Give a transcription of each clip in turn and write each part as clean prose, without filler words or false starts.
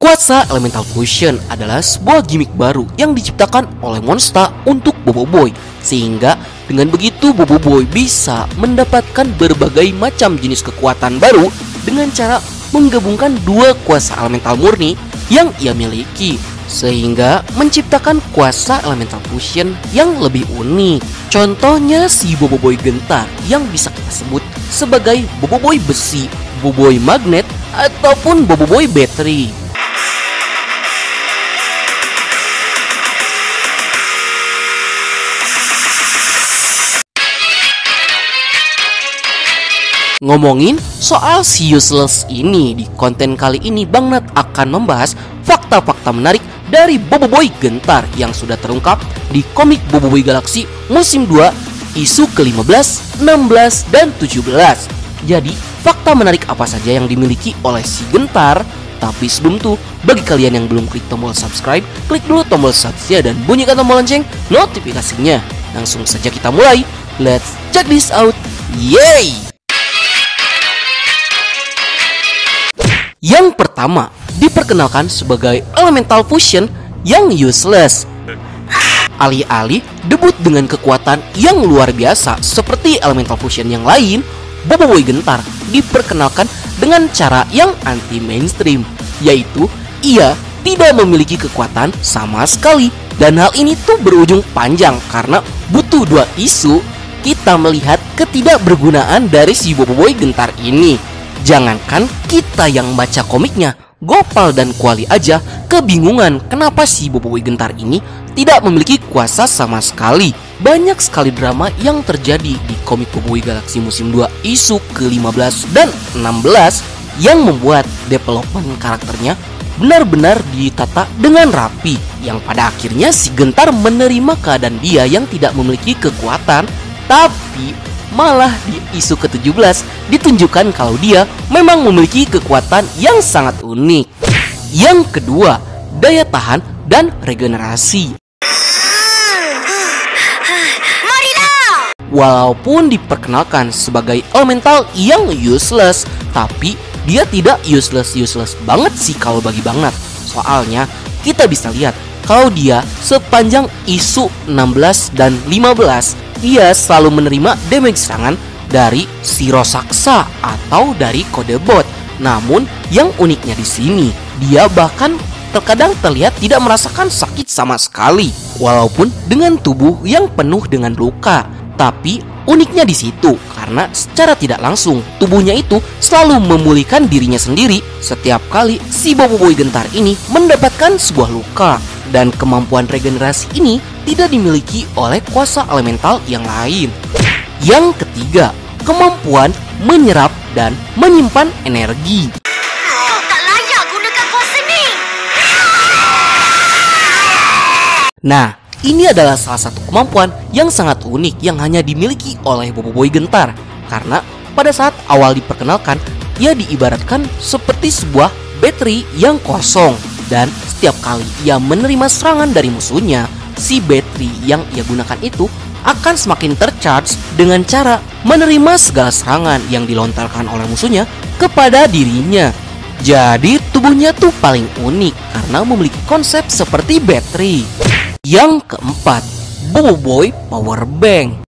Kuasa Elemental Fusion adalah sebuah gimmick baru yang diciptakan oleh Monsta untuk Bobo Boy. Sehingga dengan begitu Bobo Boy bisa mendapatkan berbagai macam jenis kekuatan baru dengan cara menggabungkan dua kuasa elemental murni yang ia miliki, sehingga menciptakan kuasa Elemental Fusion yang lebih unik. Contohnya si Bobo Boy Gentar yang bisa kita sebut sebagai Bobo Boy Besi, Bobo Boy Magnet, ataupun Bobo Boy Battery. Ngomongin soal si Useless ini, di konten kali ini Bang Nat akan membahas fakta-fakta menarik dari Bobo Boy Gentar yang sudah terungkap di komik Bobo Boy Galaxy musim 2 isu ke-15, 16, dan 17. Jadi, fakta menarik apa saja yang dimiliki oleh si Gentar? Tapi sebelum itu, bagi kalian yang belum klik tombol subscribe, klik dulu tombol subscribe dan bunyikan tombol lonceng notifikasinya. Langsung saja kita mulai. Let's check this out. Yeay! Yang pertama, diperkenalkan sebagai Elemental Fusion yang useless. Alih-alih debut dengan kekuatan yang luar biasa seperti Elemental Fusion yang lain, Bobo Boy Gentar diperkenalkan dengan cara yang anti-mainstream, yaitu ia tidak memiliki kekuatan sama sekali. Dan hal ini tuh berujung panjang karena butuh dua isu kita melihat ketidakbergunaan dari si Bobo Boy Gentar ini. Jangankan kita yang baca komiknya, Gopal dan Kuali aja kebingungan kenapa si Bobo Boy Gentar ini tidak memiliki kuasa sama sekali. Banyak sekali drama yang terjadi di komik Bobo Boy Galaxy musim 2 isu ke-15 dan 16 yang membuat development karakternya benar-benar ditata dengan rapi, yang pada akhirnya si Gentar menerima keadaan dia yang tidak memiliki kekuatan. Tapi malah di isu ke-17 ditunjukkan kalau dia memang memiliki kekuatan yang sangat unik. Yang kedua, daya tahan dan regenerasi. Walaupun diperkenalkan sebagai elemental yang useless, tapi dia tidak useless banget sih kalau bagi Bang Nat. Soalnya kita bisa lihat kalau dia sepanjang isu 16 dan 15 ia selalu menerima damage serangan dari si Rosaksa atau dari kode bot. Namun yang uniknya di sini, dia bahkan terkadang terlihat tidak merasakan sakit sama sekali, walaupun dengan tubuh yang penuh dengan luka. Tapi uniknya di situ karena secara tidak langsung tubuhnya itu selalu memulihkan dirinya sendiri setiap kali si Bobo Boy Gentar ini mendapatkan sebuah luka. Dan kemampuan regenerasi ini tidak dimiliki oleh kuasa elemental yang lain. Yang ketiga, kemampuan menyerap dan menyimpan energi. Tak layak gunakan kuasa ni. Nah, ini adalah salah satu kemampuan yang sangat unik yang hanya dimiliki oleh Bobo Boy Gentar. Karena pada saat awal diperkenalkan, ia diibaratkan seperti sebuah bateri yang kosong. Dan setiap kali ia menerima serangan dari musuhnya, si bateri yang ia gunakan itu akan semakin tercharge dengan cara menerima segala serangan yang dilontarkan oleh musuhnya kepada dirinya. Jadi tubuhnya tuh paling unik karena memiliki konsep seperti bateri. Yang keempat, Bobo Boy Power Bank.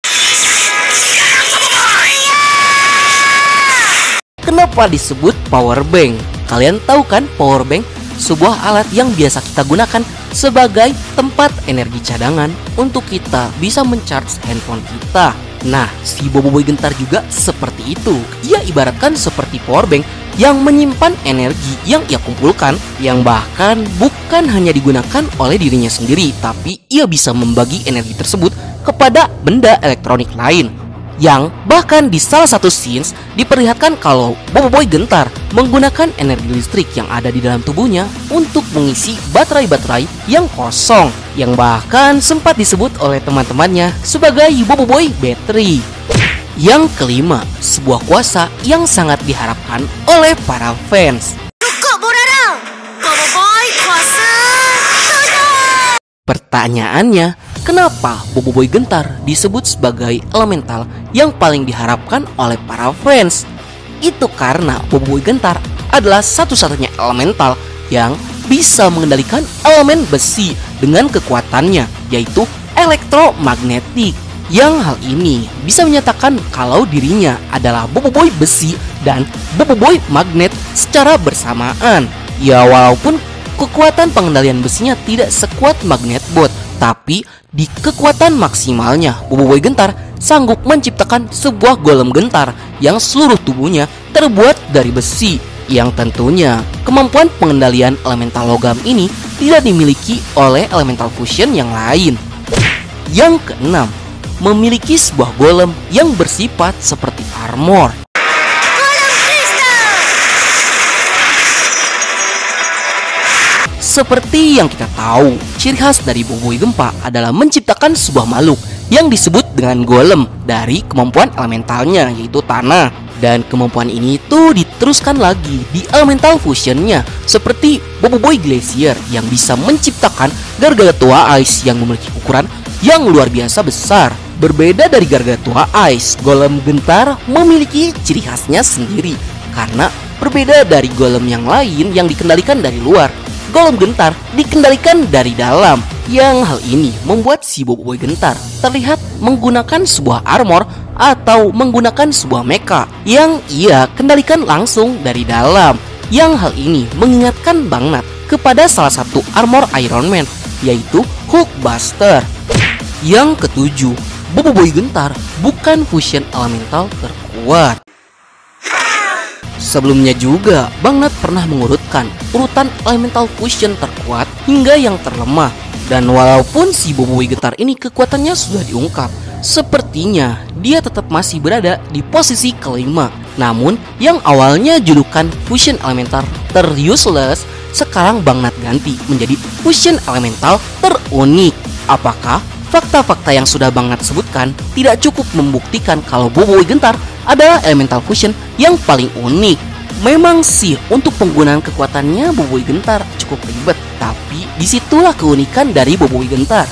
Kenapa disebut power bank? Kalian tahu kan power bank? Sebuah alat yang biasa kita gunakan sebagai tempat energi cadangan untuk kita bisa mencharge handphone kita. Nah, si Bobo Boy Gentar juga seperti itu. Ia ibaratkan seperti power bank yang menyimpan energi yang ia kumpulkan, yang bahkan bukan hanya digunakan oleh dirinya sendiri, tapi ia bisa membagi energi tersebut kepada benda elektronik lain. Yang bahkan di salah satu scenes diperlihatkan kalau Bobo Boy Gentar menggunakan energi listrik yang ada di dalam tubuhnya untuk mengisi baterai-baterai yang kosong, yang bahkan sempat disebut oleh teman-temannya sebagai Bobo Boy Battery. Yang kelima, sebuah kuasa yang sangat diharapkan oleh para fans. Cukup Borarang, Bobo Boy kuasa. Pertanyaannya, kenapa Bobo Boy Gentar disebut sebagai elemental yang paling diharapkan oleh para fans? Itu karena Bobo Boy Gentar adalah satu-satunya elemental yang bisa mengendalikan elemen besi dengan kekuatannya, yaitu elektromagnetik. Yang hal ini bisa menyatakan kalau dirinya adalah Boboiboy besi dan Boboiboy magnet secara bersamaan. Ya, walaupun kekuatan pengendalian besinya tidak sekuat Magnetbot, tapi di kekuatan maksimalnya Boboiboy Gentar sanggup menciptakan sebuah golem gentar yang seluruh tubuhnya terbuat dari besi, yang tentunya kemampuan pengendalian elemental logam ini tidak dimiliki oleh elemental fusion yang lain. Yang keenam, memiliki sebuah golem yang bersifat seperti armor. Seperti yang kita tahu, ciri khas dari Boboiboy Gempa adalah menciptakan sebuah makhluk yang disebut dengan golem dari kemampuan elementalnya, yaitu tanah. Dan kemampuan ini tuh diteruskan lagi di elemental fusionnya, seperti Boboiboy Glacier yang bisa menciptakan Gargantua Ice yang memiliki ukuran yang luar biasa besar. Berbeda dari Gargantua Ice, golem gentar memiliki ciri khasnya sendiri, karena berbeda dari golem yang lain yang dikendalikan dari luar. Golem gentar dikendalikan dari dalam, yang hal ini membuat si Boboiboy Gentar terlihat menggunakan sebuah armor atau menggunakan sebuah mecha yang ia kendalikan langsung dari dalam. Yang hal ini mengingatkan banget kepada salah satu armor Iron Man, yaitu Hulkbuster. Yang ketujuh, Boboiboy Gentar bukan fusion elemental terkuat. Sebelumnya juga, Bang Nat pernah mengurutkan urutan elemental fusion terkuat hingga yang terlemah. Dan walaupun si Boboiboy Gentar ini kekuatannya sudah diungkap, sepertinya dia tetap masih berada di posisi kelima. Namun, yang awalnya julukan fusion elemental ter-useless, sekarang Bang Nat ganti menjadi fusion elemental terunik. Apakah fakta-fakta yang sudah Bang Nat sebutkan tidak cukup membuktikan kalau Boboiboy Gentar adalah elemental fusion yang paling unik? Memang sih untuk penggunaan kekuatannya Boboiboy Gentar cukup ribet, tapi disitulah keunikan dari Boboiboy Gentar.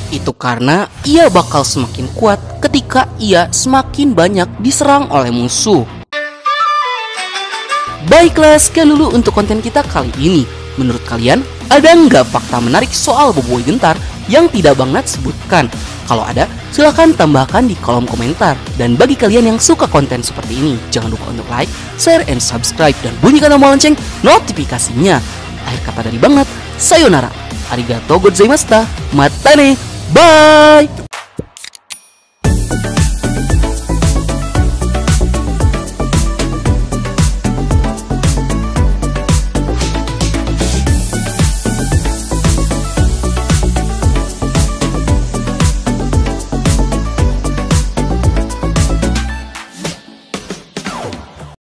Itu karena ia bakal semakin kuat ketika ia semakin banyak diserang oleh musuh. Baiklah, sekian dulu untuk konten kita kali ini. Menurut kalian, ada nggak fakta menarik soal Boboiboy Gentar yang tidak Bang Nat sebutkan? Kalau ada, silahkan tambahkan di kolom komentar. Dan bagi kalian yang suka konten seperti ini, jangan lupa untuk like, share, and subscribe, dan bunyikan tombol lonceng notifikasinya. Akhir kata dari Bang Nat, sayonara, arigatou gozaimashita, matane, bye!